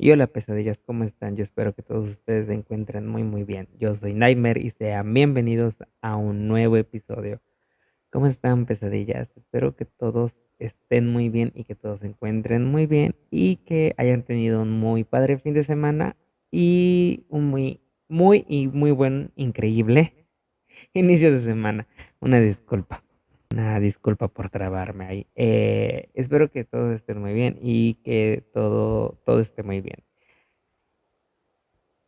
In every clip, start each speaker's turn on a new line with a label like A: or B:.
A: Y hola pesadillas, ¿cómo están? Yo espero que todos ustedes se encuentren muy bien. Yo soy Nightmare y sean bienvenidos a un nuevo episodio. ¿Cómo están pesadillas? Espero que todos estén muy bien y que todos se encuentren muy bien y que hayan tenido un muy padre fin de semana y un muy buen, increíble inicio de semana. Una disculpa. Una disculpa por trabarme ahí. Espero que todos estén muy bien y que todo esté muy bien.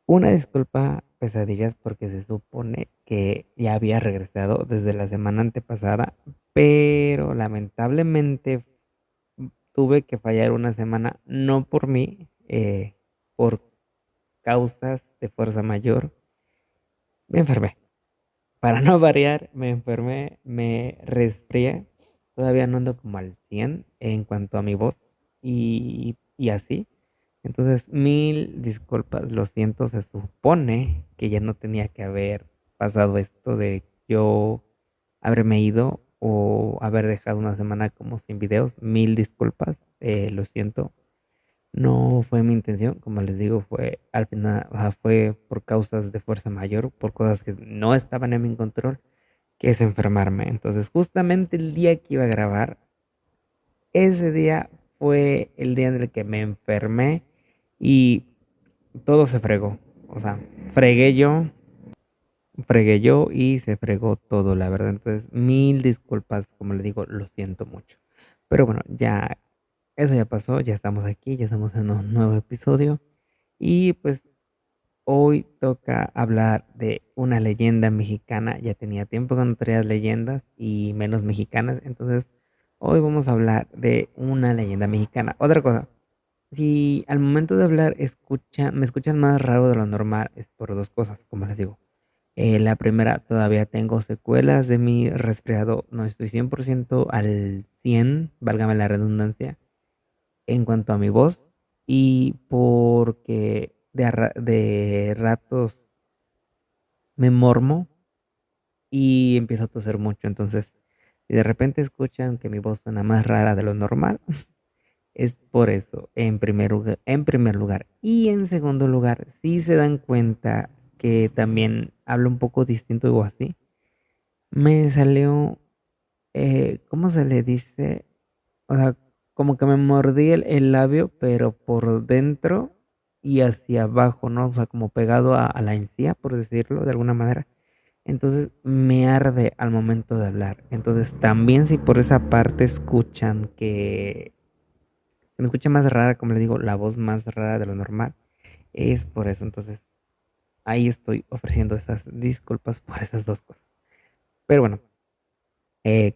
A: Una disculpa, pesadillas, porque se supone que ya había regresado desde la semana antepasada, pero lamentablemente tuve que fallar una semana, no por mí, por causas de fuerza mayor. Me enfermé. Para no variar, me enfermé, me resfrié. Todavía no ando como al 100 en cuanto a mi voz y así. Entonces, mil disculpas, lo siento, se supone que ya no tenía que haber pasado esto de yo haberme ido o haber dejado una semana como sin videos. Mil disculpas, lo siento. No fue mi intención, como les digo, fue al final, o sea, fue por causas de fuerza mayor, por cosas que no estaban en mi control, que es enfermarme. Entonces, justamente el día que iba a grabar, ese día fue el día en el que me enfermé y todo se fregó. O sea, fregué yo, fregué yo y se fregó todo, la verdad. Entonces, mil disculpas, como le digo, lo siento mucho. Pero bueno, ya, eso ya pasó, ya estamos aquí, ya estamos en un nuevo episodio. Y pues hoy toca hablar de una leyenda mexicana. Ya tenía tiempo que no traía leyendas y menos mexicanas. Entonces, hoy vamos a hablar de una leyenda mexicana. Otra cosa, si al momento de hablar me escuchan más raro de lo normal, es por dos cosas, como les digo. La primera, todavía tengo secuelas de mi resfriado. No estoy 100% al 100, válgame la redundancia, en cuanto a mi voz. Y porque de ratos me mormo y empiezo a toser mucho. Entonces, si de repente escuchan que mi voz suena más rara de lo normal, es por eso, en primer lugar. Y en segundo lugar, si se dan cuenta que también hablo un poco distinto o así, me salió, ¿cómo se le dice? O sea, como que me mordí el labio, pero por dentro y hacia abajo, ¿no? O sea, como pegado a la encía, por decirlo de alguna manera. Entonces me arde al momento de hablar. Entonces también si por esa parte escuchan que se me escucha más rara, como le digo, la voz más rara de lo normal, es por eso. Entonces ahí estoy ofreciendo esas disculpas por esas dos cosas. Pero bueno,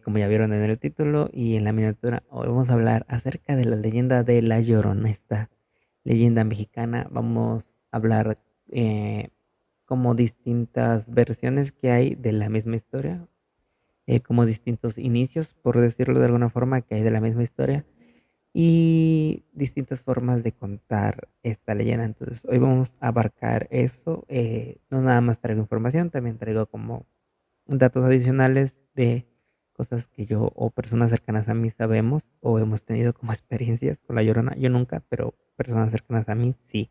A: como ya vieron en el título y en la miniatura, hoy vamos a hablar acerca de la leyenda de La Llorona, esta leyenda mexicana. Vamos a hablar como distintas versiones que hay de la misma historia, como distintos inicios, por decirlo de alguna forma, que hay de la misma historia y distintas formas de contar esta leyenda. Entonces, hoy vamos a abarcar eso. No nada más traigo información, también traigo como datos adicionales de cosas que yo o personas cercanas a mí sabemos o hemos tenido como experiencias con la Llorona. Yo nunca, pero personas cercanas a mí sí.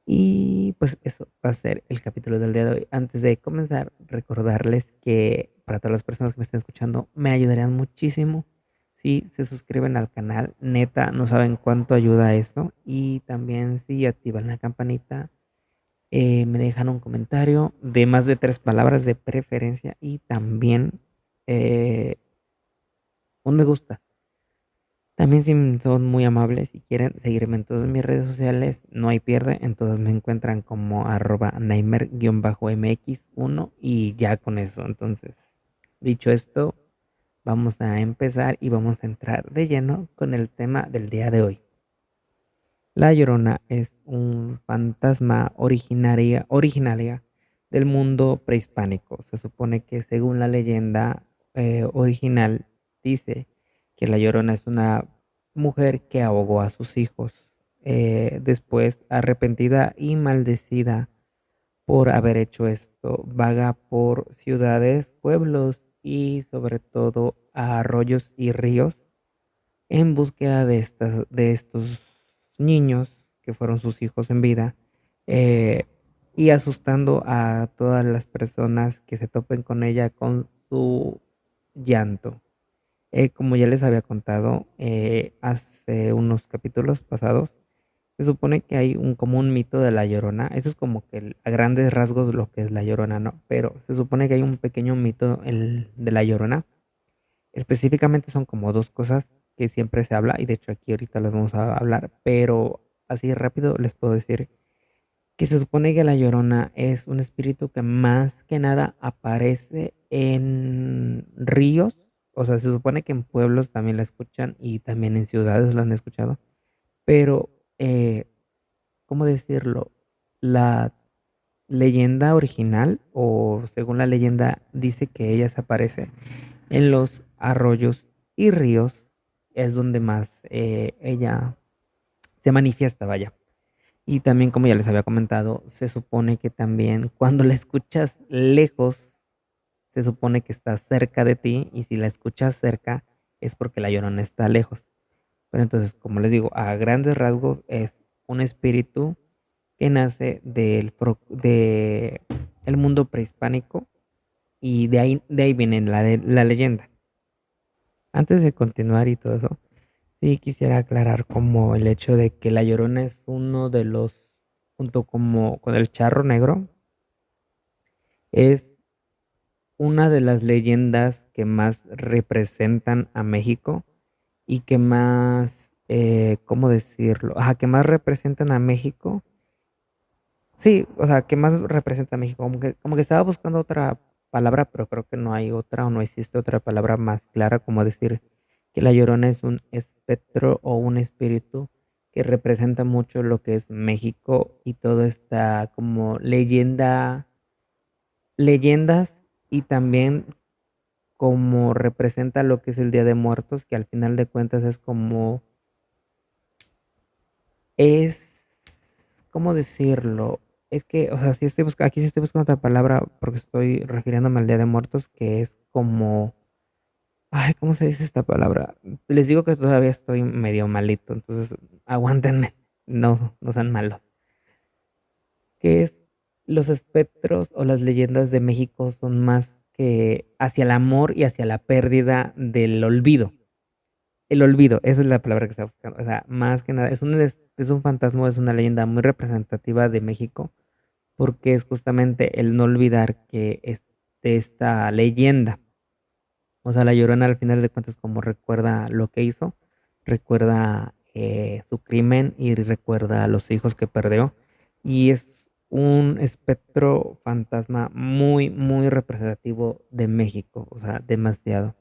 A: Y pues eso va a ser el capítulo del día de hoy. Antes de comenzar, recordarles que para todas las personas que me estén escuchando, me ayudarían muchísimo si se suscriben al canal. Neta, no saben cuánto ayuda eso. Y también si activan la campanita, me dejan un comentario de más de 3 palabras de preferencia y también eh, un me gusta. También si son muy amables y quieren seguirme en todas mis redes sociales, no hay pierde, en todas me encuentran como @naimer-mx1 y ya con eso. Entonces, dicho esto, vamos a empezar y vamos a entrar de lleno con el tema del día de hoy. La Llorona es un fantasma originaria del mundo prehispánico. Se supone que según la leyenda original dice que la Llorona es una mujer que ahogó a sus hijos, después arrepentida y maldecida por haber hecho esto. Vaga por ciudades, pueblos y sobre todo arroyos y ríos en búsqueda de estos niños que fueron sus hijos en vida, eh, y asustando a todas las personas que se topen con ella con su llanto. Como ya les había contado hace unos capítulos pasados, se supone que hay como un mito de la Llorona. Eso es como que a grandes rasgos lo que es la Llorona, ¿no? Pero se supone que hay un pequeño mito de la Llorona. Específicamente son como dos cosas que siempre se habla y de hecho aquí ahorita las vamos a hablar, pero así rápido les puedo decir que se supone que la Llorona es un espíritu que más que nada aparece en ríos. O sea, se supone que en pueblos también la escuchan y también en ciudades la han escuchado, pero ¿cómo decirlo? La leyenda original, o según la leyenda, dice que ella se aparece en los arroyos y ríos, es donde más ella se manifiesta, vaya. Y también, como ya les había comentado, se supone que también cuando la escuchas lejos, se supone que está cerca de ti, y si la escuchas cerca, es porque la Llorona está lejos. Pero entonces, como les digo, a grandes rasgos es un espíritu que nace de el mundo prehispánico y de ahí viene la leyenda. Antes de continuar y todo eso, sí quisiera aclarar como el hecho de que La Llorona es uno de los, junto como con el Charro Negro, es una de las leyendas que más representan a México y que más, ¿cómo decirlo? Ajá, que más representan a México. Sí, o sea, que más representa a México. Como que estaba buscando otra palabra, pero creo que no hay otra o no existe otra palabra más clara como decir que la Llorona es un espectro o un espíritu que representa mucho lo que es México y todo esta como leyendas y también como representa lo que es el Día de Muertos, que al final de cuentas es, ¿cómo decirlo? Es que, o sea, aquí sí estoy buscando otra palabra porque estoy refiriéndome al Día de Muertos, que es como, ay, ¿cómo se dice esta palabra? Les digo que todavía estoy medio malito, entonces aguántenme, no sean malos. Que es los espectros o las leyendas de México son más que hacia el amor y hacia la pérdida del olvido. El olvido, esa es la palabra que estaba buscando. O sea, más que nada, es un fantasma, es una leyenda muy representativa de México, porque es justamente el no olvidar que es de esta leyenda. O sea, la Llorona al final de cuentas como recuerda lo que hizo, recuerda su crimen y recuerda a los hijos que perdió. Y es un espectro fantasma muy, muy representativo de México, o sea, demasiado.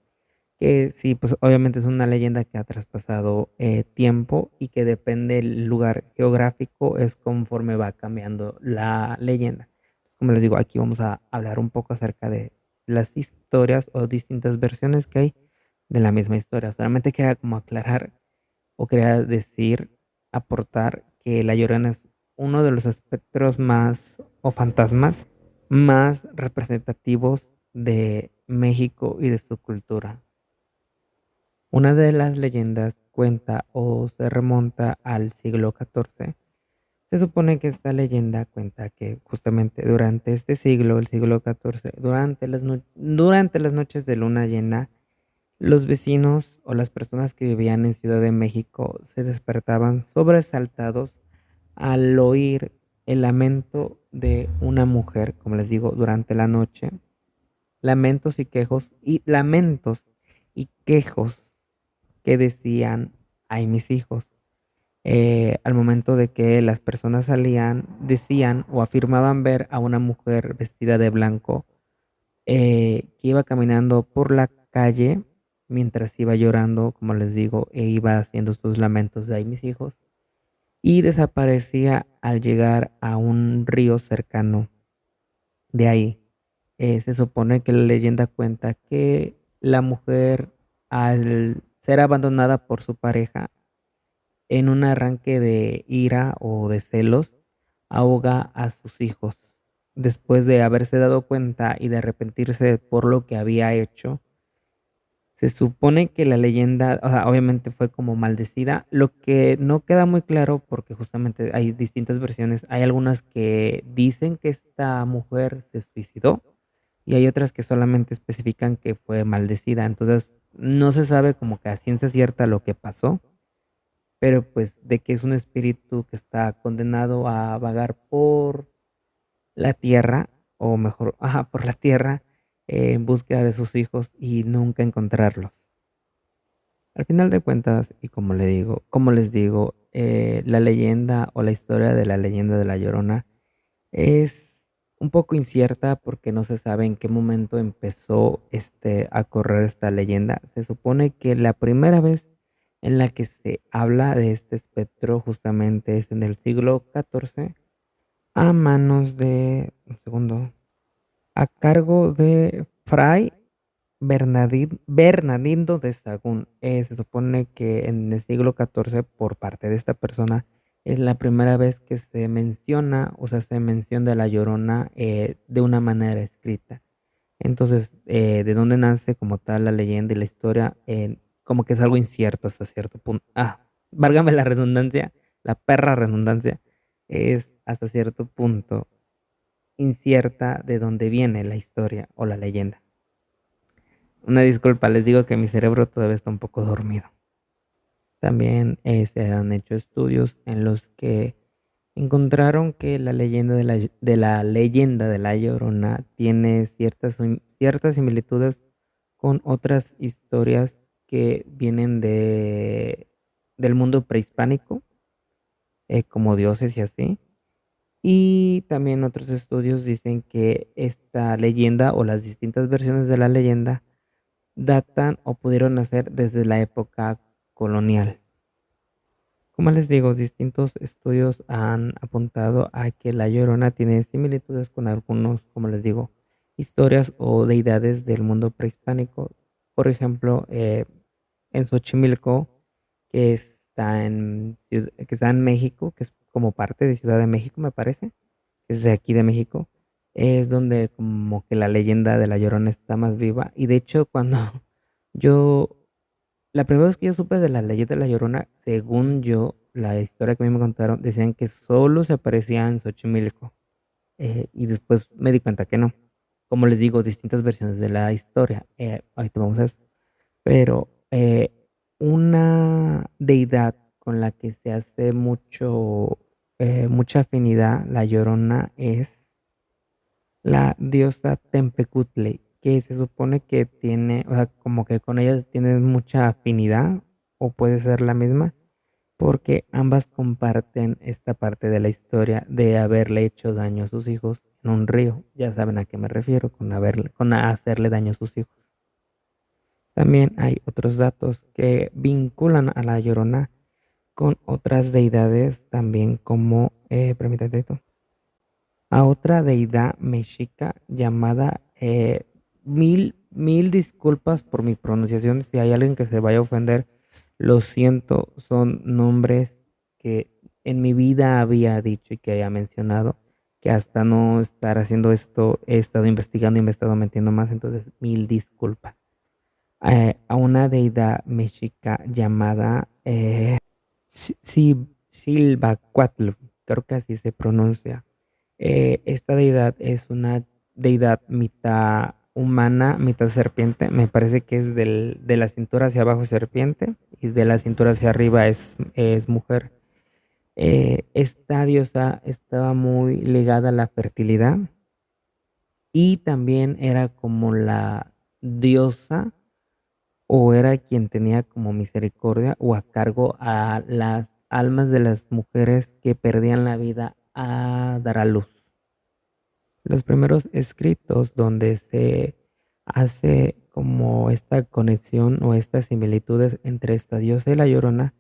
A: Que sí, pues obviamente es una leyenda que ha traspasado tiempo y que depende del lugar geográfico, es conforme va cambiando la leyenda. Como les digo, aquí vamos a hablar un poco acerca de las historias o distintas versiones que hay de la misma historia. Solamente quería como aclarar o quería decir, aportar que la Llorona es uno de los espectros más o fantasmas más representativos de México y de su cultura. Una de las leyendas cuenta o se remonta al siglo XIV. Se supone que esta leyenda cuenta que justamente durante este siglo, el siglo XIV, durante las noches de luna llena, los vecinos o las personas que vivían en Ciudad de México se despertaban sobresaltados al oír el lamento de una mujer, como les digo, durante la noche, lamentos y quejos que decían, ay mis hijos. Al momento de que las personas salían, decían o afirmaban ver a una mujer vestida de blanco que iba caminando por la calle mientras iba llorando, como les digo, e iba haciendo sus lamentos de ay mis hijos, y desaparecía al llegar a un río cercano de ahí. Se supone que la leyenda cuenta que la mujer, al ser abandonada por su pareja, en un arranque de ira o de celos, ahoga a sus hijos. Después de haberse dado cuenta y de arrepentirse por lo que había hecho, Se supone que la leyenda, o sea, obviamente fue como maldecida. Lo que no queda muy claro, porque justamente hay distintas versiones. Hay algunas que dicen que esta mujer se suicidó y hay otras que solamente especifican que fue maldecida. Entonces, no se sabe como que a ciencia cierta lo que pasó, pero pues de que es un espíritu que está condenado a vagar por la tierra, o mejor, ajá, por la tierra, en búsqueda de sus hijos y nunca encontrarlos. Al final de cuentas, y como les digo, la leyenda o la historia de la leyenda de La Llorona es un poco incierta porque no se sabe en qué momento empezó a correr esta leyenda. Se supone que la primera vez en la que se habla de este espectro justamente es en el siglo XIV a manos de, un segundo, a cargo de Fray Bernardino de Sahagún. Se supone que en el siglo XIV, por parte de esta persona, es la primera vez que se menciona, o sea, se menciona a la Llorona de una manera escrita. Entonces, ¿de dónde nace como tal la leyenda y la historia? Como que es algo incierto hasta cierto punto. Válgame la redundancia, la perra redundancia, es hasta cierto punto incierta de dónde viene la historia o la leyenda. Una disculpa, les digo que mi cerebro todavía está un poco dormido. También se han hecho estudios en los que encontraron que la leyenda de la leyenda de la Llorona tiene ciertas similitudes con otras historias que vienen del mundo prehispánico, como dioses y así. Y también otros estudios dicen que esta leyenda o las distintas versiones de la leyenda datan o pudieron nacer desde la época colonial. Como les digo, distintos estudios han apuntado a que la Llorona tiene similitudes con algunos, como les digo, historias o deidades del mundo prehispánico. Por ejemplo, en Xochimilco, que está en México, que es como parte de Ciudad de México, me parece, que es de aquí de México, es donde como que la leyenda de la Llorona está más viva. Y de hecho, cuando yo la primera vez que yo supe de la leyenda de la Llorona, según yo, la historia que a mí me contaron, decían que solo se aparecía en Xochimilco. Y después me di cuenta que no. Como les digo, distintas versiones de la historia. Ahorita vamos a eso. Pero una deidad con la que se hace mucha afinidad, la Llorona, es la diosa Tempecutle, que se supone que tiene, o sea, como que con ella tienes mucha afinidad, o puede ser la misma, porque ambas comparten esta parte de la historia de haberle hecho daño a sus hijos en un río. Ya saben a qué me refiero con hacerle daño a sus hijos. También hay otros datos que vinculan a la Llorona con otras deidades también como, permítame esto, a otra deidad mexica llamada, mil disculpas por mi pronunciación, si hay alguien que se vaya a ofender, lo siento, son nombres que en mi vida había dicho y que había mencionado, que hasta no estar haciendo esto he estado investigando y me he estado metiendo más, entonces mil disculpas. A una deidad mexica llamada Silvacuatl, creo que así se pronuncia. Esta deidad es una deidad mitad humana, mitad serpiente. Me parece que es de la cintura hacia abajo serpiente y de la cintura hacia arriba es mujer. Esta diosa estaba muy ligada a la fertilidad y también era como la diosa, o era quien tenía como misericordia o a cargo a las almas de las mujeres que perdían la vida a dar a luz. Los primeros escritos donde se hace como esta conexión o estas similitudes entre esta diosa y la Llorona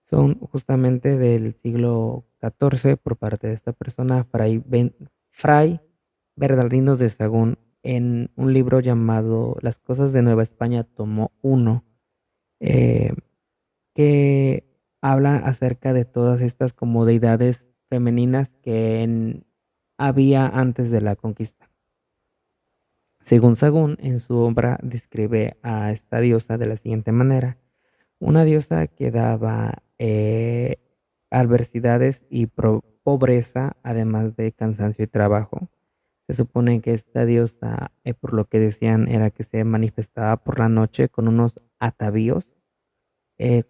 A: son justamente del siglo XIV por parte de esta persona, Fray Bernardino de Sahagún, en un libro llamado Las cosas de Nueva España, tomo uno, eh, que habla acerca de todas estas como deidades femeninas que había antes de la conquista. Según Sagún, en su obra describe a esta diosa de la siguiente manera: una diosa que daba adversidades y pobreza, además de cansancio y trabajo. Se supone que esta diosa, por lo que decían, era que se manifestaba por la noche con unos atavíos,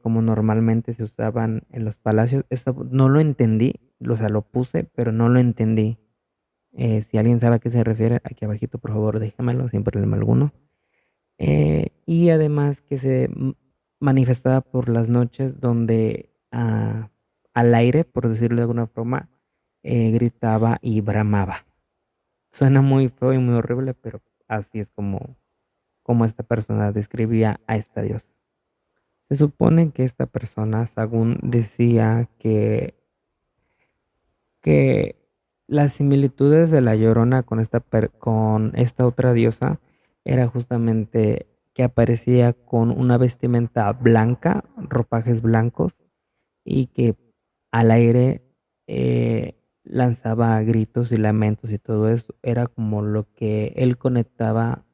A: como normalmente se usaban en los palacios. Esto no lo entendí, o sea, lo puse, pero no lo entendí. Si alguien sabe a qué se refiere, aquí abajito, por favor, déjamelo sin problema alguno. Y además que se manifestaba por las noches donde al aire, por decirlo de alguna forma, gritaba y bramaba. Suena muy feo y muy horrible, pero así es como esta persona describía a esta diosa. Se supone que esta persona, según decía que las similitudes de la Llorona con con esta otra diosa era justamente que aparecía con una vestimenta blanca, ropajes blancos, y que al aire lanzaba gritos y lamentos y todo eso. Era como lo que él conectaba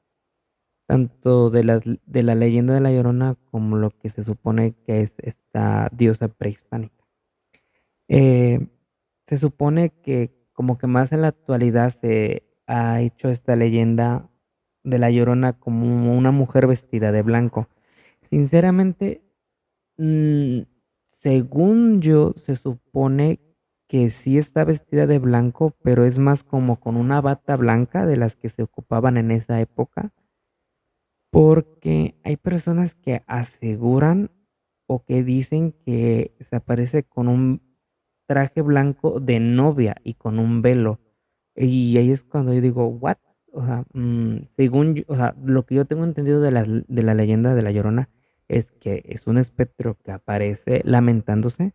A: tanto de la leyenda de la Llorona como lo que se supone que es esta diosa prehispánica. Eh, Se supone que como que más en la actualidad se ha hecho esta leyenda de la Llorona como una mujer vestida de blanco. Sinceramente, mm, según yo, se supone que sí está vestida de blanco, pero es más como con una bata blanca de las que se ocupaban en esa época, porque hay personas que aseguran o que dicen que se aparece con un traje blanco de novia y con un velo. Y ahí es cuando yo digo, ¿what? O sea, según o sea, lo que yo tengo entendido de la leyenda de La Llorona es que es un espectro que aparece lamentándose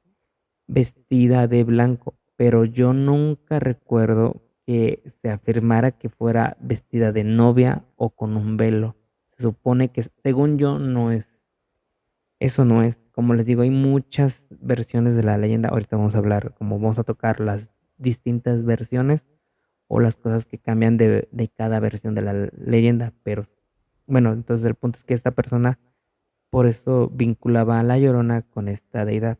A: vestida de blanco, pero yo nunca recuerdo que se afirmara que fuera vestida de novia o con un velo. Se supone que, según yo, no es, eso no es. Como les digo, hay muchas versiones de la leyenda. Ahorita vamos a hablar, como vamos a tocar las distintas versiones o las cosas que cambian de cada versión de la leyenda. Pero bueno, entonces el punto es que esta persona por eso vinculaba a la Llorona con esta deidad.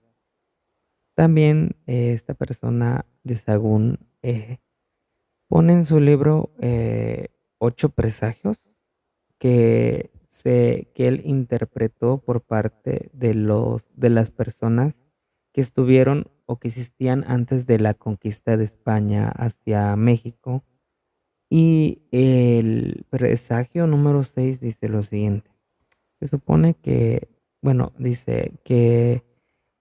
A: También esta persona de Sagún pone en su libro 8 presagios que él interpretó por parte de las personas que estuvieron o que existían antes de la conquista de España hacia México. Y el presagio número 6 dice lo siguiente. Se supone que, bueno, dice que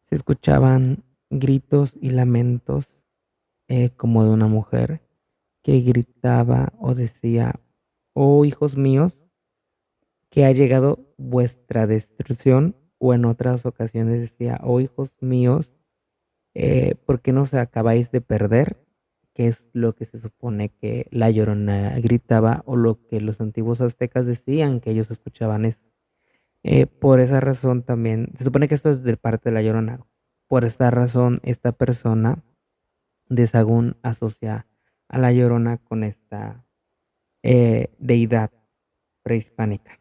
A: se escuchaban gritos y lamentos, como de una mujer que gritaba o decía: oh hijos míos, que ha llegado vuestra destrucción. O en otras ocasiones decía: oh hijos míos, ¿por qué nos acabáis de perder? Que es lo que se supone que la Llorona gritaba, o lo que los antiguos aztecas decían que ellos escuchaban eso. Por esa razón también, se supone que esto es de parte de la Llorona. Por esta razón, esta persona de Sagún asocia a la Llorona con esta deidad prehispánica.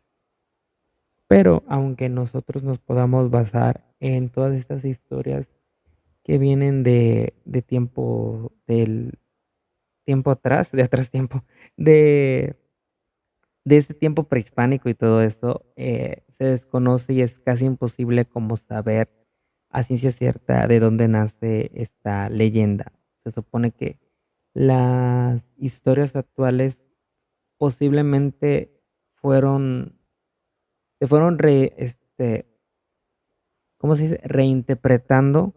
A: Pero aunque nosotros nos podamos basar en todas estas historias que vienen de tiempo, del tiempo atrás, de atrás tiempo, de, de ese tiempo prehispánico y todo eso, se desconoce y es casi imposible como saber a ciencia cierta de dónde nace esta leyenda. Se supone que las historias actuales posiblemente fueron, se fueron ¿cómo se dice? Reinterpretando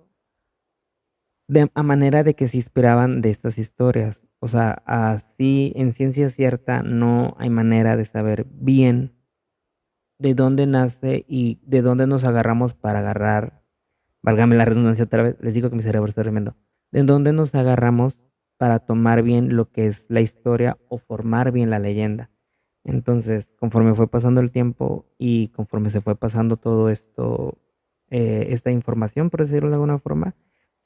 A: a manera de que se inspiraban de estas historias. O sea, así en ciencia cierta no hay manera de saber bien de dónde nace y de dónde nos agarramos para agarrar, válgame la redundancia otra vez, les digo que mi cerebro está tremendo, de dónde nos agarramos para tomar bien lo que es la historia o formar bien la leyenda. Entonces, conforme fue pasando el tiempo y conforme se fue pasando todo esto, esta información, por decirlo de alguna forma,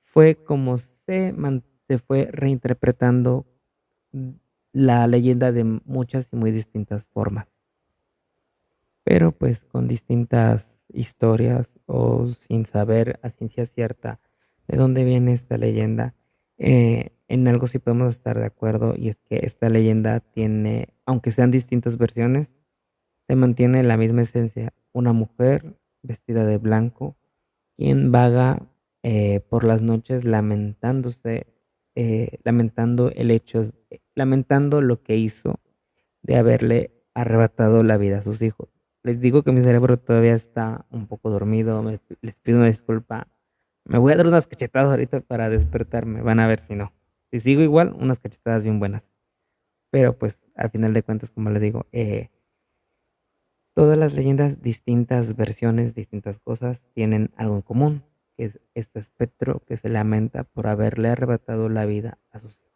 A: fue como se fue reinterpretando la leyenda de muchas y muy distintas formas, pero pues con distintas historias o sin saber a ciencia cierta de dónde viene esta leyenda. En algo sí podemos estar de acuerdo y es que esta leyenda tiene, aunque sean distintas versiones, se mantiene la misma esencia, una mujer vestida de blanco, quien vaga por las noches lamentándose, lamentando el hecho, lamentando lo que hizo de haberle arrebatado la vida a sus hijos. Les digo que mi cerebro todavía está un poco dormido, les pido una disculpa. Me voy a dar unas cachetadas ahorita para despertarme, van a ver si no. Si sigo igual, unas cachetadas bien buenas. Pero pues al final de cuentas, como les digo, todas las leyendas, distintas versiones, distintas cosas, tienen algo en común, que es este espectro que se lamenta por haberle arrebatado la vida a sus hijos.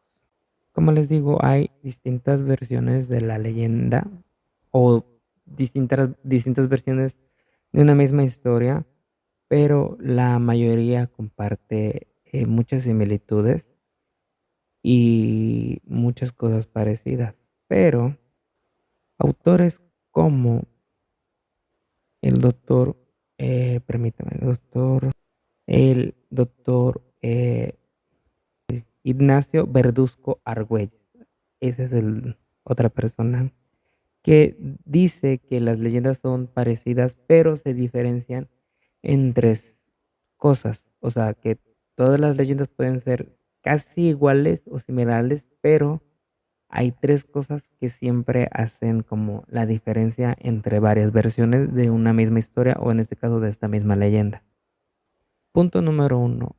A: Como les digo, hay distintas versiones de la leyenda o distintas versiones de una misma historia, pero la mayoría comparte muchas similitudes y muchas cosas parecidas. Pero autores como el doctor, permítame, el doctor Ignacio Verduzco Argüelles, esa es otra persona que dice que las leyendas son parecidas, pero se diferencian en tres cosas. O sea, que todas las leyendas pueden ser casi iguales o similares, pero hay tres cosas que siempre hacen como la diferencia entre varias versiones de una misma historia o en este caso de esta misma leyenda. Punto número uno,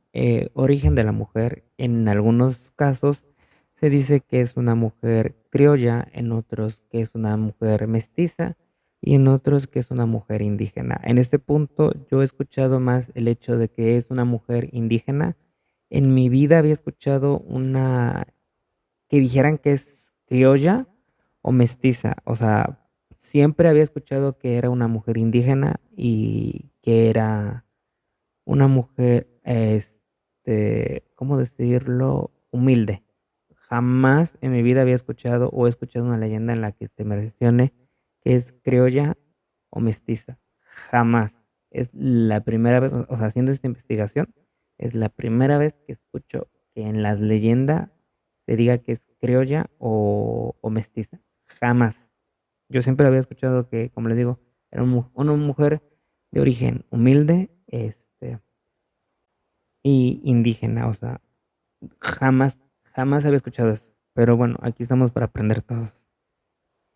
A: origen de la mujer. En algunos casos se dice que es una mujer criolla, en otros que es una mujer mestiza y en otros que es una mujer indígena. En este punto yo he escuchado más el hecho de que es una mujer indígena. En mi vida había escuchado una que dijeran que es criolla o mestiza. O sea, siempre había escuchado que era una mujer indígena y que era una mujer, ¿cómo decirlo? Humilde. Jamás en mi vida había escuchado o he escuchado una leyenda en la que se mencione que es criolla o mestiza. Jamás. Es la primera vez, o sea, haciendo esta investigación, es la primera vez que escucho que en las leyendas se diga que es criolla o mestiza. Jamás. Yo siempre había escuchado que, como les digo, era una mujer de origen humilde, y indígena, o sea, jamás, jamás había escuchado eso. Pero bueno, aquí estamos para aprender todos.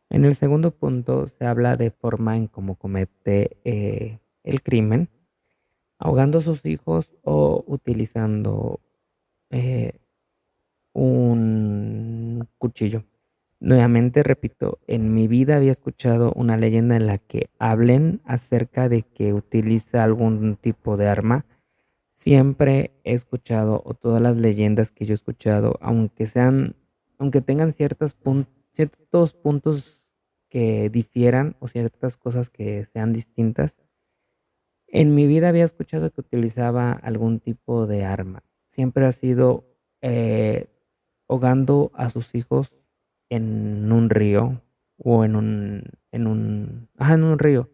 A: En el segundo punto se habla de forma en cómo comete el crimen, ahogando a sus hijos o utilizando eh, un cuchillo. Nuevamente repito, en mi vida había escuchado una leyenda en la que hablen acerca de que utiliza algún tipo de arma. Siempre he escuchado, o todas las leyendas que yo he escuchado, aunque tengan ciertos puntos que difieran o ciertas cosas que sean distintas, en mi vida había escuchado que utilizaba algún tipo de arma. Siempre ha sido eh, ahogando a sus hijos en un río o en un río.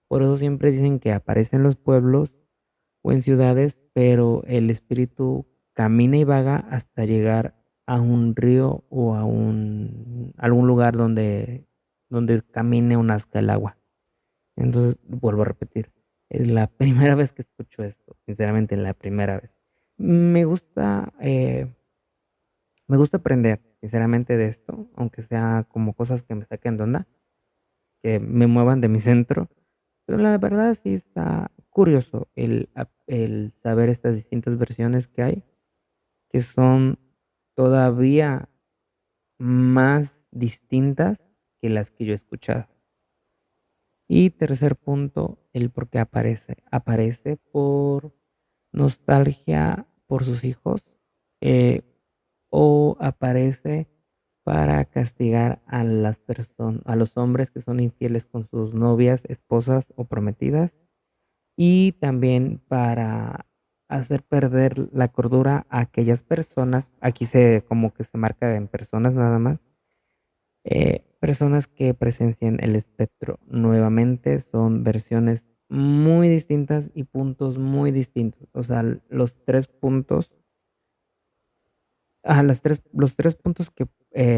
A: Por eso siempre dicen que aparece en los pueblos o en ciudades, pero el espíritu camina y vaga hasta llegar a un río o a algún lugar donde camine o nazca el agua. Entonces, vuelvo a repetir, es la primera vez que escucho esto, sinceramente, la primera vez. Me gusta, eh, me gusta aprender, sinceramente, de esto, aunque sea como cosas que me saquen de onda, que me muevan de mi centro. Pero la verdad sí está curioso el saber estas distintas versiones que hay, que son todavía más distintas que las que yo he escuchado. Y tercer punto, el por qué aparece. Aparece por nostalgia por sus hijos, eh, o aparece para castigar a las personas, a los hombres que son infieles con sus novias, esposas o prometidas, y también para hacer perder la cordura a aquellas personas, aquí se como que se marca en personas nada más, Personas que presencian el espectro nuevamente son versiones muy distintas y puntos muy distintos. O sea, los tres puntos, los tres puntos que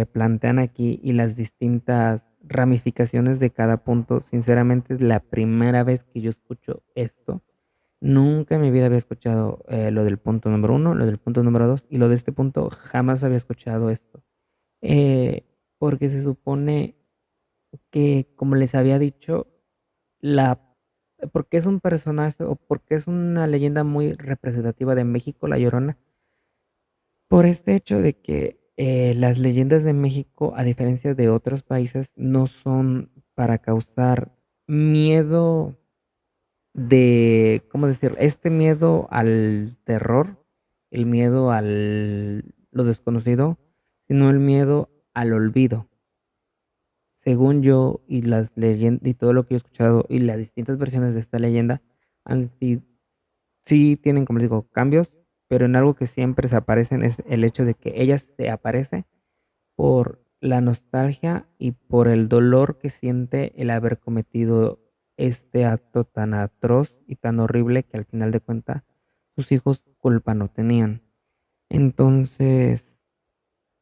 A: plantean aquí y las distintas ramificaciones de cada punto, sinceramente es la primera vez que yo escucho esto. Nunca en mi vida había escuchado lo del punto número uno, lo del punto número dos y lo de este punto jamás había escuchado esto. Eh, Porque se supone que, como les había dicho, la porque es un personaje o porque es una leyenda muy representativa de México, La Llorona, por este hecho de que las leyendas de México, a diferencia de otros países, no son para causar miedo de, ¿cómo decir? Este miedo al terror, el miedo al lo desconocido, sino el miedo al olvido. Según yo y las leyendas y todo lo que yo he escuchado y las distintas versiones de esta leyenda han sido, sí tienen, como les digo, cambios, pero en algo que siempre se aparecen es el hecho de que ella se aparece por la nostalgia y por el dolor que siente el haber cometido este acto tan atroz y tan horrible que al final de cuentas sus hijos culpa no tenían. Entonces,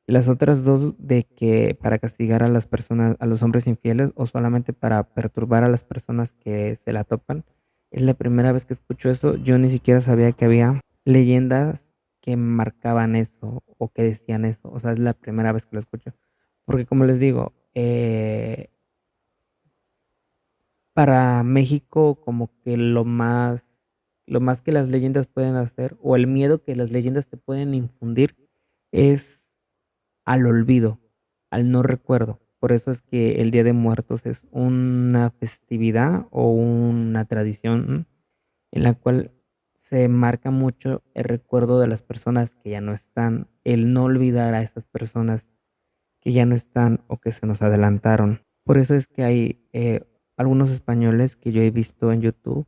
A: las otras dos de que para castigar a las personas, a los hombres infieles o solamente para perturbar a las personas que se la topan, es la primera vez que escucho eso. Yo ni siquiera sabía que había leyendas que marcaban eso o que decían eso. O sea, es la primera vez que lo escucho. Porque como les digo, para México como que lo más que las leyendas pueden hacer o el miedo que las leyendas te pueden infundir es al olvido, al no recuerdo. Por eso es que el Día de Muertos es una festividad o una tradición en la cual se marca mucho el recuerdo de las personas que ya no están, el no olvidar a esas personas que ya no están o que se nos adelantaron. Por eso es que hay algunos españoles que yo he visto en YouTube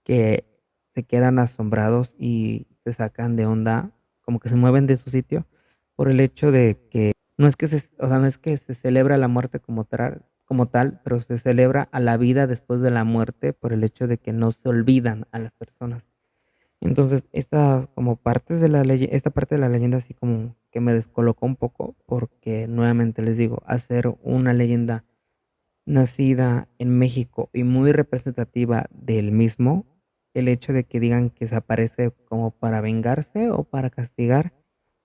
A: que se quedan asombrados y se sacan de onda, como que se mueven de su sitio por el hecho de que no es que o sea, no es que se celebra la muerte como tal, pero se celebra a la vida después de la muerte por el hecho de que no se olvidan a las personas. Entonces, esta como partes de la ley, esta parte de la leyenda así como que me descolocó un poco porque nuevamente les digo, hacer una leyenda nacida en México y muy representativa del mismo, el hecho de que digan que se aparece como para vengarse o para castigar,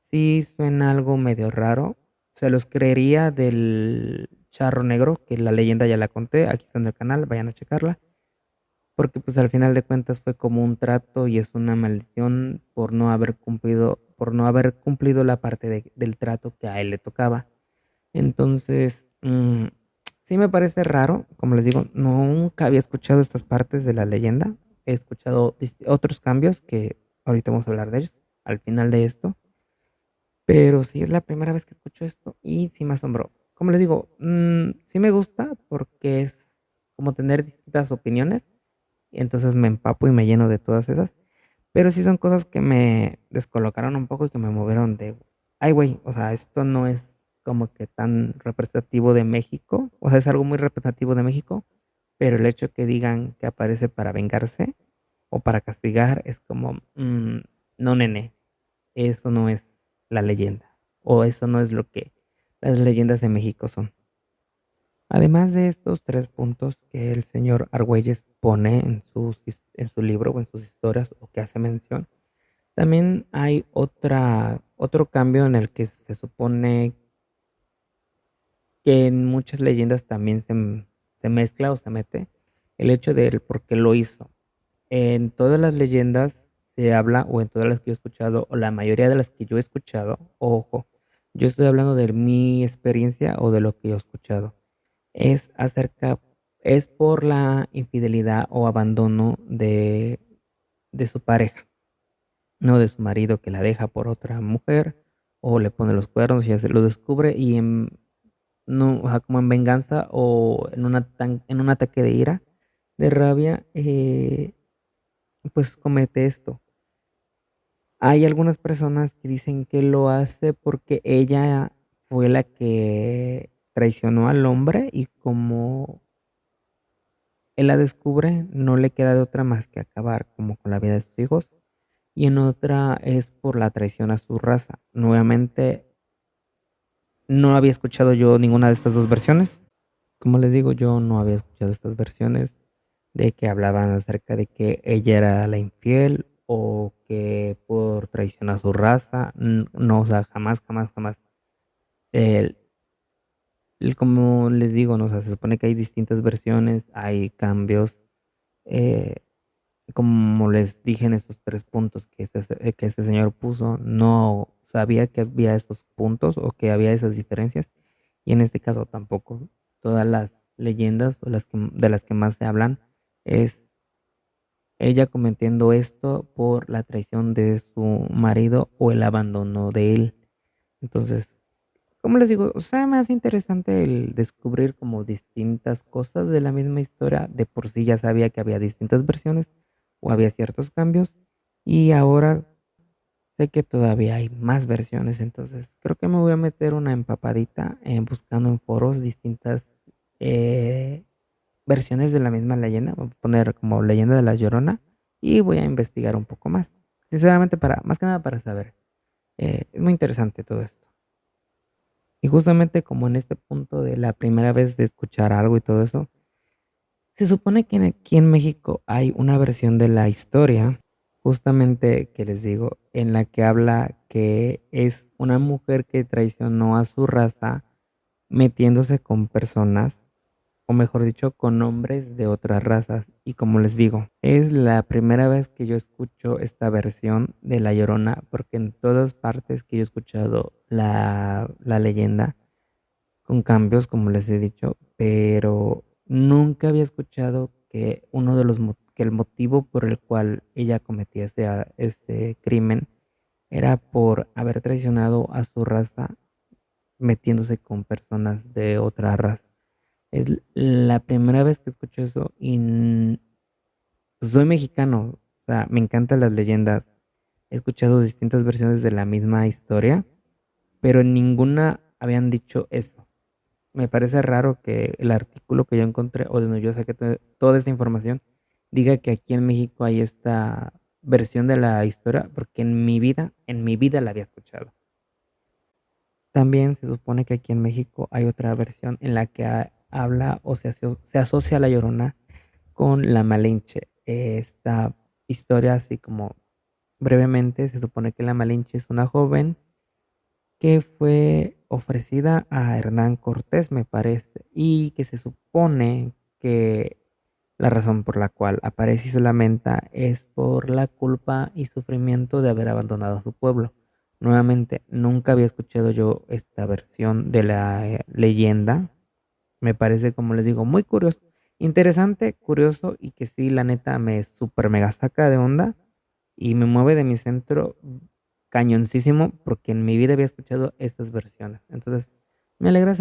A: sí suena algo medio raro. Se los creería del charro negro, que la leyenda ya la conté, aquí está en el canal, vayan a checarla. Porque pues al final de cuentas fue como un trato y es una maldición por no haber cumplido la parte del trato que a él le tocaba. Entonces, sí me parece raro, como les digo, nunca había escuchado estas partes de la leyenda. He escuchado otros cambios que ahorita vamos a hablar de ellos al final de esto. Pero sí es la primera vez que escucho esto y sí me asombró. Como les digo, sí me gusta porque es como tener distintas opiniones y entonces me empapo y me lleno de todas esas. Pero sí son cosas que me descolocaron un poco y que me movieron de, ay, güey, o sea, esto no es como que tan representativo de México, o sea, es algo muy representativo de México, pero el hecho que digan que aparece para vengarse o para castigar es como, no, nene, eso no es la leyenda, o eso no es lo que las leyendas de México son. Además de estos tres puntos que el señor Argüelles pone en en su libro o en sus historias o que hace mención, también hay otro cambio en el que se supone que en muchas leyendas también se mezcla o se mete el hecho de él por qué lo hizo. En todas las leyendas se habla, o en todas las que yo he escuchado, o la mayoría de las que yo he escuchado, ojo, yo estoy hablando de mi experiencia o de lo que yo he escuchado, es acerca, es por la infidelidad o abandono de su pareja, no de su marido que la deja por otra mujer o le pone los cuernos y ya se lo descubre y no, o sea, como en venganza o en, en un ataque de ira, de rabia, pues comete esto. Hay algunas personas que dicen que lo hace porque ella fue la que traicionó al hombre y como él la descubre, no le queda de otra más que acabar como con la vida de sus hijos. Y en otra es por la traición a su raza. Nuevamente, no había escuchado yo ninguna de estas dos versiones. Como les digo, yo no había escuchado estas versiones de que hablaban acerca de que ella era la infiel o que por traición a su raza. No, o sea, jamás, jamás, jamás. El- como les digo, no, o sea, se supone que hay distintas versiones, hay cambios. eh, Como les dije en estos tres puntos que este señor puso, no sabía que había estos puntos o que había esas diferencias. Y en este caso tampoco. Todas las leyendas o de las que más se hablan es ella cometiendo esto por la traición de su marido o el abandono de él. Entonces, como les digo, o sea, me hace interesante el descubrir como distintas cosas de la misma historia. De por sí ya sabía que había distintas versiones o había ciertos cambios. Y ahora sé que todavía hay más versiones. Entonces creo que me voy a meter una empapadita buscando en foros distintas eh, versiones de la misma leyenda. Voy a poner como leyenda de la Llorona y voy a investigar un poco más. Sinceramente, más que nada para saber. Es muy interesante todo esto. Y justamente como en este punto de la primera vez de escuchar algo y todo eso, se supone que aquí en México hay una versión de la historia, justamente que les digo, en la que habla que es una mujer que traicionó a su raza metiéndose con personas, o mejor dicho, con hombres de otras razas. Y como les digo, es la primera vez que yo escucho esta versión de La Llorona, porque en todas partes que yo he escuchado la leyenda, con cambios, como les he dicho, pero nunca había escuchado que que el motivo por el cual ella cometía este crimen era por haber traicionado a su raza metiéndose con personas de otra raza. Es la primera vez que escucho eso y pues, soy mexicano, o sea, me encantan las leyendas. He escuchado distintas versiones de la misma historia, pero en ninguna habían dicho eso. Me parece raro que el artículo que yo encontré, o de donde yo saqué toda esta información, diga que aquí en México hay esta versión de la historia, porque en mi vida la había escuchado. También se supone que aquí en México hay otra versión en la que habla o se asocia a La Llorona con la Malinche. Esta historia, así como brevemente, se supone que la Malinche es una joven que fue ofrecida a Hernán Cortés, me parece, y que se supone que la razón por la cual aparece y se lamenta es por la culpa y sufrimiento de haber abandonado a su pueblo. Nuevamente, nunca había escuchado yo esta versión de la leyenda. Me parece, como les digo, muy curioso, interesante, curioso y que sí, la neta, me super mega saca de onda y me mueve de mi centro cañoncísimo porque en mi vida había escuchado estas versiones. Entonces, me alegra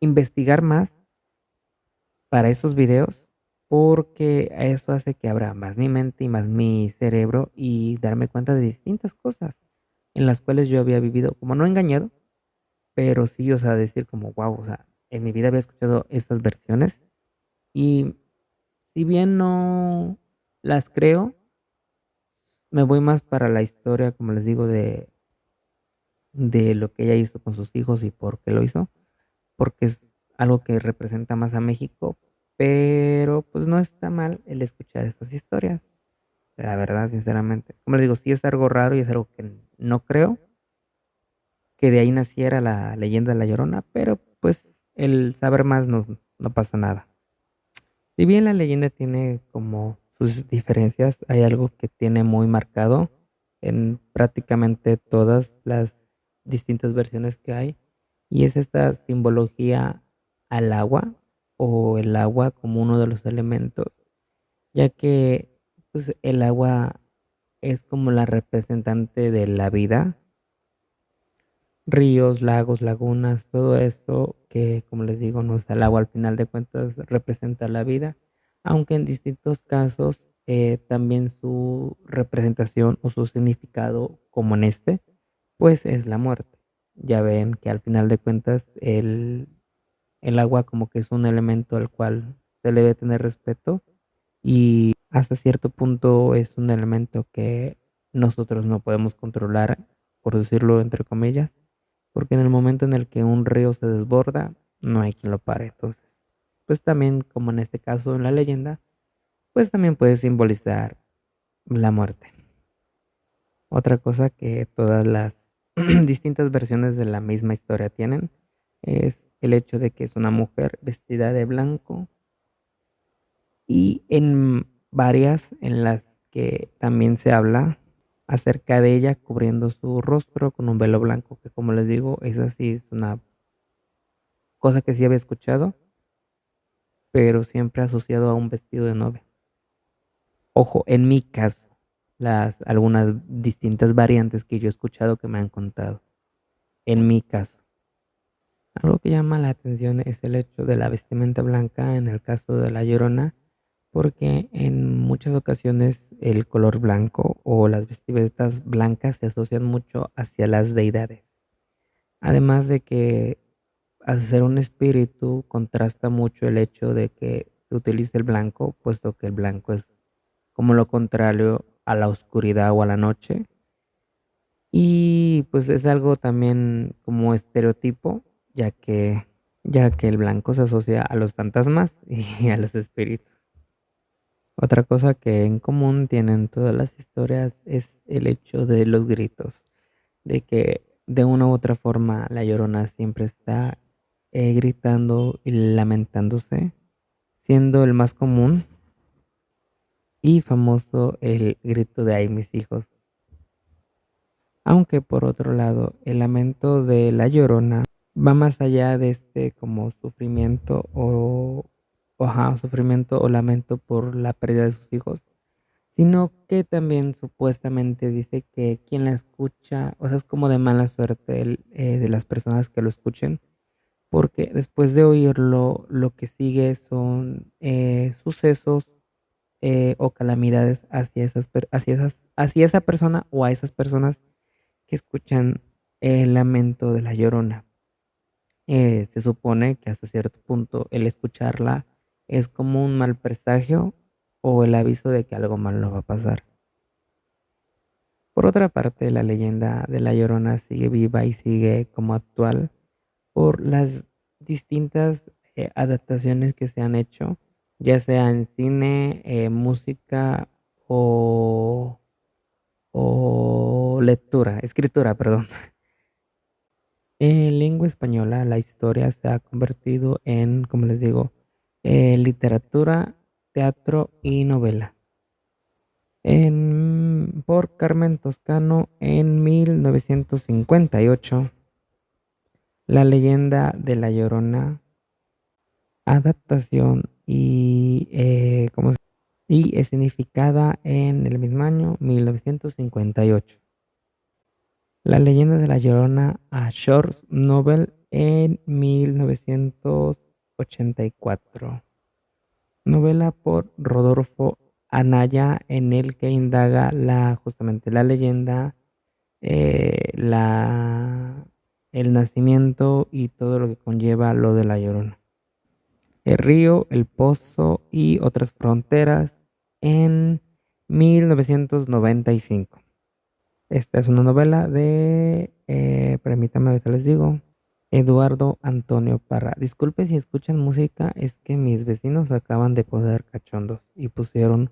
A: investigar más para esos videos porque eso hace que abra más mi mente y más mi cerebro y darme cuenta de distintas cosas en las cuales yo había vivido, como no engañado, pero sí, o sea, decir como, wow, o sea, en mi vida había escuchado estas versiones y si bien no las creo, me voy más para la historia, como les digo, de lo que ella hizo con sus hijos y por qué lo hizo, porque es algo que representa más a México, pero pues no está mal el escuchar estas historias, la verdad, sinceramente. Como les digo, sí es algo raro y es algo que no creo que de ahí naciera la leyenda de La Llorona, pero pues el saber más no pasa nada. Si bien la leyenda tiene como sus diferencias, hay algo que tiene muy marcado en prácticamente todas las distintas versiones que hay, y es esta simbología al agua o el agua como uno de los elementos, ya que pues, el agua es como la representante de la vida, ríos, lagos, lagunas, todo esto que, como les digo, no es el agua, al final de cuentas representa la vida, aunque en distintos casos también su representación o su significado, como en este, pues es la muerte. Ya ven que al final de cuentas el agua como que es un elemento al cual se le debe tener respeto y hasta cierto punto es un elemento que nosotros no podemos controlar, por decirlo entre comillas, porque en el momento en el que un río se desborda, no hay quien lo pare. Entonces, pues también, como en este caso en la leyenda, pues también puede simbolizar la muerte. Otra cosa que todas las distintas versiones de la misma historia tienen es el hecho de que es una mujer vestida de blanco y en varias en las que también se habla acerca de ella cubriendo su rostro con un velo blanco, que como les digo, esa sí es una cosa que sí había escuchado, pero siempre asociado a un vestido de novia. Ojo, en mi caso, las algunas distintas variantes que yo he escuchado que me han contado. En mi caso, algo que llama la atención es el hecho de la vestimenta blanca en el caso de La Llorona, porque en muchas ocasiones el color blanco o las vestimentas blancas se asocian mucho hacia las deidades. Además de que al ser un espíritu contrasta mucho el hecho de que se utilice el blanco, puesto que el blanco es como lo contrario a la oscuridad o a la noche. Y pues es algo también como estereotipo, ya que, ya que el blanco se asocia a los fantasmas y a los espíritus. Otra cosa que en común tienen todas las historias es el hecho de los gritos, de que de una u otra forma la Llorona siempre está gritando y lamentándose, siendo el más común y famoso el grito de "ay mis hijos". Aunque por otro lado, el lamento de la Llorona va más allá de este como sufrimiento sufrimiento o lamento por la pérdida de sus hijos, sino que también supuestamente dice que quien la escucha, o sea, es como de mala suerte de las personas que lo escuchen, porque después de oírlo, lo que sigue son sucesos o calamidades hacia esa persona o a esas personas que escuchan el lamento de la Llorona. Se supone que hasta cierto punto el escucharla es como un mal presagio o el aviso de que algo malo va a pasar. Por otra parte, la leyenda de la Llorona sigue viva y sigue como actual por las distintas adaptaciones que se han hecho, ya sea en cine, música o lectura, escritura, perdón. En lengua española, la historia se ha convertido en, como les digo, literatura, teatro y novela. Por Carmen Toscano en 1958, La leyenda de La Llorona, adaptación y escenificada en el mismo año, 1958. La leyenda de La Llorona a short novel en 1984. Novela por Rodolfo Anaya en el que indaga justamente la leyenda, el nacimiento y todo lo que conlleva lo de La Llorona. El río, el pozo y otras fronteras en 1995. Esta es una novela de, permítame, ahorita les digo, Eduardo Antonio Parra. Disculpe si escuchan música, es que mis vecinos acaban de poner cachondos y pusieron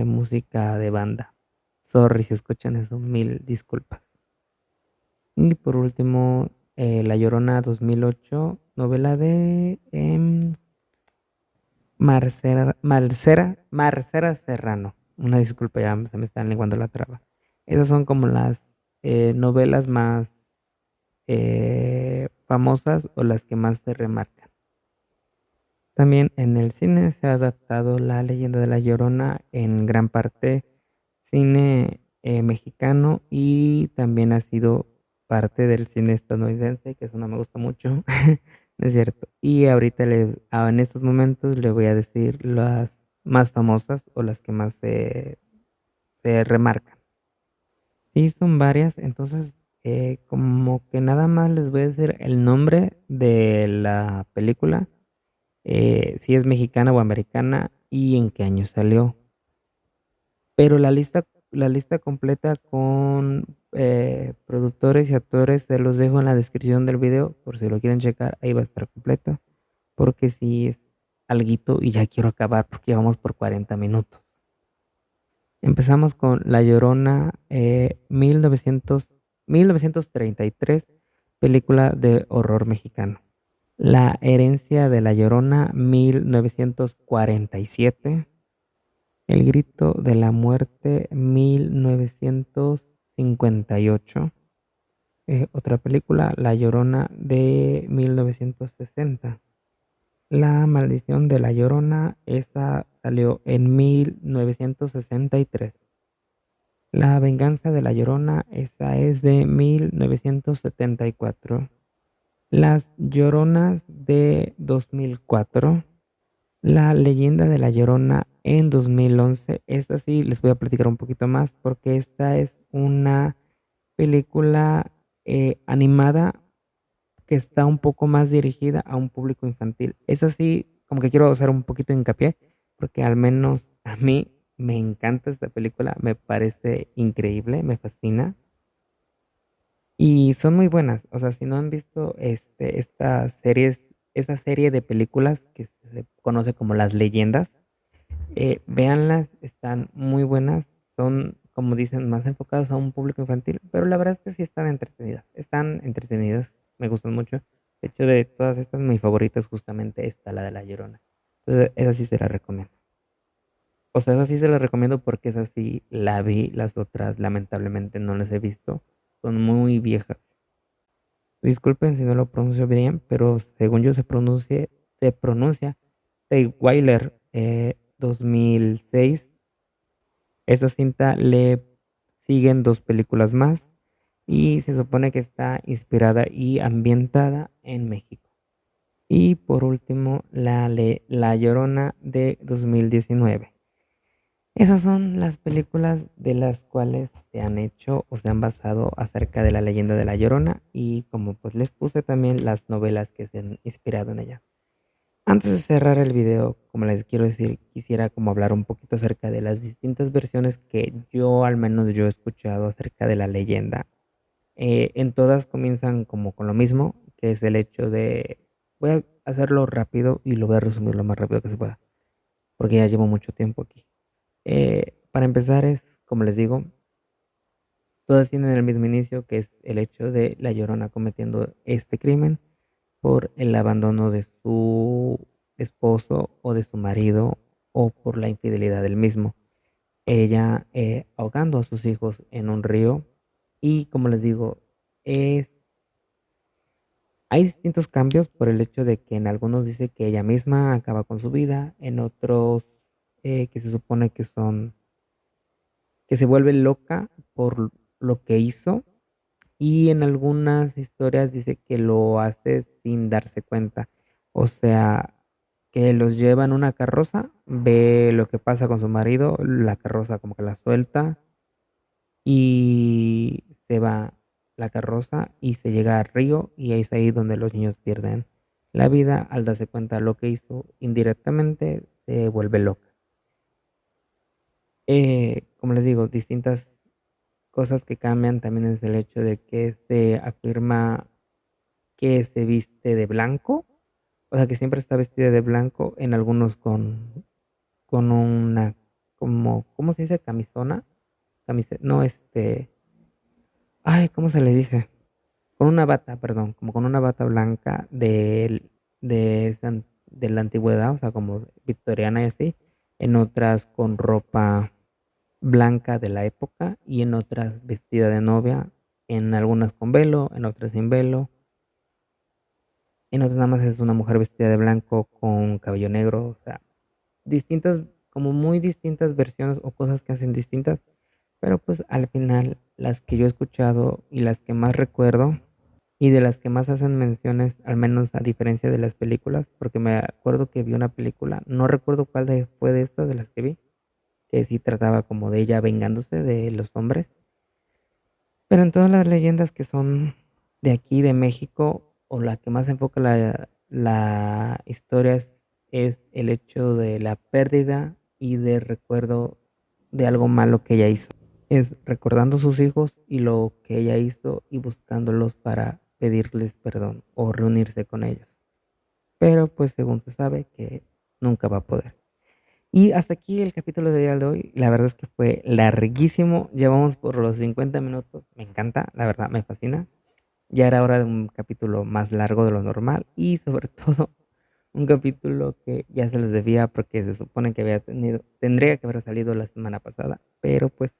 A: música de banda. Sorry si escuchan eso, mil disculpas. Y por último, La Llorona 2008, novela de Marcera Serrano. Una disculpa, ya se me está lenguando la traba. Esas son como las novelas más famosas o las que más se remarcan. También en el cine se ha adaptado La leyenda de la Llorona en gran parte cine mexicano y también ha sido parte del cine estadounidense, que eso no me gusta mucho, no es cierto. Y ahorita en estos momentos le voy a decir las más famosas o las que más se remarcan. Sí, son varias, entonces Como que nada más les voy a decir el nombre de la película, si es mexicana o americana y en qué año salió. Pero la lista completa con productores y actores se los dejo en la descripción del video por si lo quieren checar, ahí va a estar completa. Porque si es alguito y ya quiero acabar porque ya vamos por 40 minutos. Empezamos con La Llorona, 1933, película de horror mexicano. La herencia de La Llorona, 1947. El grito de la muerte, 1958. Otra película, La Llorona, de 1960. La maldición de La Llorona, esa salió en 1963. La venganza de La Llorona, esa es de 1974. Las Lloronas de 2004. La leyenda de La Llorona en 2011. Esta sí les voy a platicar un poquito más porque esta es una película animada que está un poco más dirigida a un público infantil. Es así, como que quiero hacer un poquito de hincapié, porque al menos a mí me encanta esta película, me parece increíble, me fascina. Y son muy buenas. O sea, si no han visto estas series, esa serie de películas que se conoce como Las Leyendas, véanlas, están muy buenas. Son, como dicen, más enfocados a un público infantil, pero la verdad es que sí están entretenidas, me gustan mucho. De hecho, de todas estas, mi favorita es justamente esta, la de La Llorona. Entonces, esa sí se la recomiendo. O sea, esa sí se la recomiendo porque esa sí la vi, las otras lamentablemente no las he visto, son muy viejas. Disculpen si no lo pronuncio bien, pero según yo se pronuncia Weiler, 2006. Esta cinta le siguen dos películas más y se supone que está inspirada y ambientada en México. Y por último, La Llorona de 2019. Esas son las películas de las cuales se han hecho o se han basado acerca de la leyenda de La Llorona y como pues les puse también las novelas que se han inspirado en ella. Antes de cerrar el video, como les quiero decir, quisiera como hablar un poquito acerca de las distintas versiones que yo, al menos yo he escuchado acerca de la leyenda. En todas comienzan como con lo mismo, que es el hecho de, voy a hacerlo rápido y lo voy a resumir lo más rápido que se pueda, porque ya llevo mucho tiempo aquí. Para empezar es, como les digo, todas tienen el mismo inicio, que es el hecho de La Llorona cometiendo este crimen por el abandono de su esposo o de su marido o por la infidelidad del mismo. Ella ahogando a sus hijos en un río y como les digo, es, hay distintos cambios por el hecho de que en algunos dice que ella misma acaba con su vida, en otros que se supone que se vuelve loca por lo que hizo y en algunas historias dice que lo hace sin darse cuenta. O sea, que los lleva en una carroza, ve lo que pasa con su marido, la carroza como que la suelta y se va la carroza y se llega al río y es ahí donde los niños pierden la vida al darse cuenta de lo que hizo indirectamente se vuelve loca. Como les digo, distintas cosas que cambian también es el hecho de que se afirma que se viste de blanco, o sea, que siempre está vestida de blanco, en algunos con una, como, ¿cómo se dice? Camisona, no, ay, ¿cómo se le dice? Con una bata, perdón, como con una bata blanca de la antigüedad, o sea, como victoriana y así, en otras con ropa blanca de la época y en otras vestida de novia, en algunas con velo, en otras sin velo. En otras nada más es una mujer vestida de blanco con cabello negro, o sea, distintas, como muy distintas versiones o cosas que hacen distintas, pero pues al final las que yo he escuchado y las que más recuerdo y de las que más hacen menciones, al menos a diferencia de las películas, porque me acuerdo que vi una película, no recuerdo fue de estas de las que vi, que sí trataba como de ella vengándose de los hombres, Pero en todas las leyendas que son de aquí, de México, o la que más enfoca la historia es el hecho de la pérdida y de recuerdo de algo malo que ella hizo. Es recordando sus hijos y lo que ella hizo y buscándolos para pedirles perdón o reunirse con ellos. Pero pues según se sabe que nunca va a poder. Y hasta aquí el capítulo de día de hoy. La verdad es que fue larguísimo. Llevamos por los 50 minutos. Me encanta, la verdad, me fascina. Ya era hora de un capítulo más largo de lo normal y sobre todo un capítulo que ya se les debía porque se supone que tendría que haber salido la semana pasada, pero pues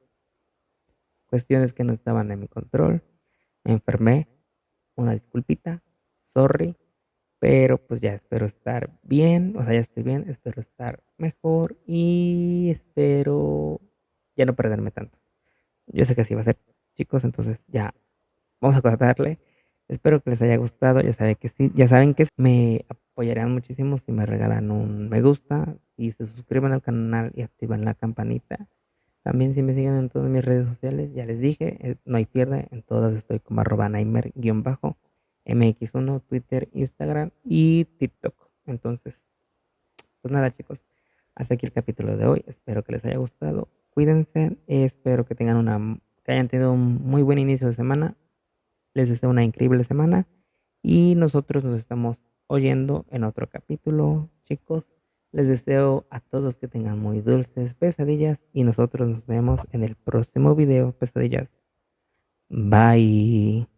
A: cuestiones que no estaban en mi control. Me enfermé, una disculpita, sorry, pero pues ya espero estar bien, o sea, ya estoy bien, espero estar mejor y espero ya no perderme tanto. Yo sé que así va a ser, chicos, entonces ya vamos a cortarle. Espero que les haya gustado, ya saben que sí, ya saben que me apoyarían muchísimo si me regalan un me gusta y se suscriben al canal y activan la campanita. También si me siguen en todas mis redes sociales, ya les dije, no hay pierde, en todas estoy como @naimer_mx1, Twitter, Instagram y TikTok. Entonces, pues nada chicos, hasta aquí el capítulo de hoy, espero que les haya gustado, cuídense, espero que tengan que hayan tenido un muy buen inicio de semana, les deseo una increíble semana y nosotros nos estamos oyendo en otro capítulo, chicos. Les deseo a todos que tengan muy dulces pesadillas y nosotros nos vemos en el próximo video, pesadillas. Bye.